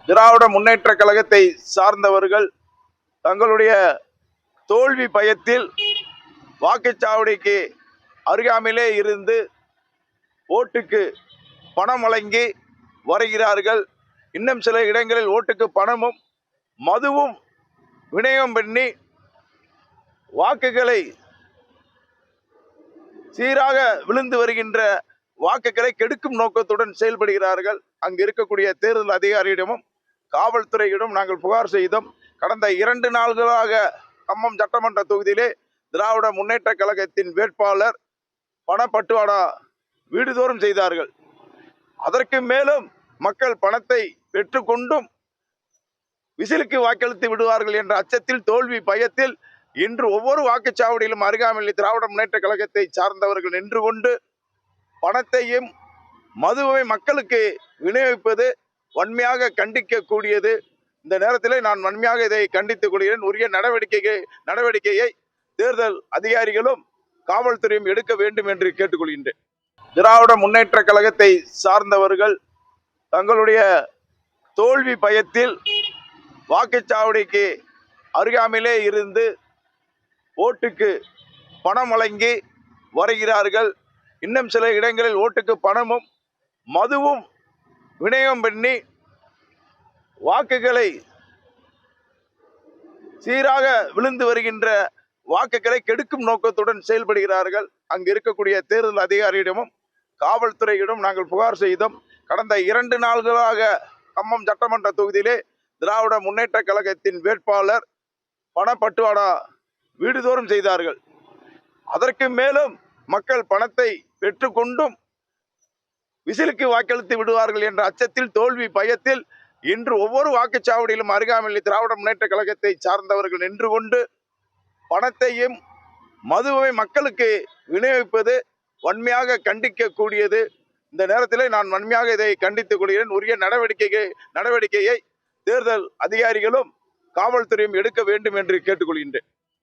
திராவிட முன்னேற்ற கழகத்தை சார்ந்தவர்கள் தங்களுடைய தோல்வி பயத்தில் வாக்குச்சாவடிக்கு அருகாமையிலே இருந்து ஓட்டுக்கு பணம் வழங்கி வருகிறார்கள். இன்னும் சில இடங்களில் ஓட்டுக்கு பணமும் மதுவும் விநியோகம் பண்ணி வாக்குகளை சீராக விழுந்து வருகின்ற வாக்குகளை கெடுக்கும் நோக்கத்துடன் செயல்படுகிறார்கள். அங்கு இருக்கக்கூடிய தேர்தல் அதிகாரியிடமும் காவல்துறையிடம் நாங்கள் புகார் செய்தோம். கடந்த 2 நாள்களாக கம்பம் சட்டமன்ற தொகுதியிலே திராவிட முன்னேற்ற கழகத்தின் வேட்பாளர் பணப்பட்டுவாடா வீடுதோறும் செய்தார்கள். அதற்கு மேலும் மக்கள் பணத்தை பெற்றுக்கொண்டும் விசிலுக்கு வாக்களித்து விடுவார்கள் என்ற அச்சத்தில், தோல்வி பயத்தில் இன்று ஒவ்வொரு வாக்குச்சாவடியிலும் அருகாமையில் திராவிட முன்னேற்ற கழகத்தை சார்ந்தவர்கள் நின்று கொண்டு பணத்தையும் மதுவை மக்களுக்கு விநியோகிப்பது வன்மையாக கண்டிக்கக்கூடியது. இந்த நேரத்தில் நான் வன்மையாக இதை கண்டித்துக் கொள்கிறேன். உரிய நடவடிக்கையை தேர்தல் அதிகாரிகளும் காவல்துறையும் எடுக்க வேண்டும் என்று கேட்டுக்கொள்கின்றேன். திராவிட முன்னேற்ற கழகத்தை சார்ந்தவர்கள் தங்களுடைய தோல்வி பயத்தில் வாக்குச்சாவடிக்கு அருகாமையிலே இருந்து ஓட்டுக்கு பணம் வழங்கி வருகிறார்கள். இன்னும் சில இடங்களில் ஓட்டுக்கு பணமும் மதுவும் விநியோகம் பண்ணி வாக்குகளை சீராக விழுந்து வருகின்ற வாக்குகளை கெடுக்கும் நோக்கத்துடன் செயல்படுகிறார்கள். அங்கு இருக்கக்கூடிய தேர்தல் அதிகாரியிடமும் காவல்துறையிடம் நாங்கள் புகார் செய்தோம். கடந்த 2 நாள்களாக கம்பம் சட்டமன்ற தொகுதியிலே திராவிட முன்னேற்ற கழகத்தின் வேட்பாளர் பணப்பட்டுவாடா வீடுதோறும் செய்தார்கள். அதற்கு மேலும் மக்கள் பணத்தை பெற்றுக்கொண்டும் விசிலுக்கு வாக்களித்து விடுவார்கள் என்ற அச்சத்தில், தோல்வி பயத்தில் இன்று ஒவ்வொரு வாக்குச்சாவடியிலும் அருகாமையில் திராவிட முன்னேற்ற கழகத்தை சார்ந்தவர்கள் நின்று கொண்டு பணத்தையும் மதுவை மக்களுக்கு விநியோகிப்பது வன்மையாக கண்டிக்கக்கூடியது. இந்த நேரத்தில் நான் வன்மையாக இதை கண்டித்துக் கொள்கிறேன். உரிய நடவடிக்கையை தேர்தல் அதிகாரிகளும் காவல்துறையும் எடுக்க வேண்டும் என்று கேட்டுக்கொள்கின்றேன்.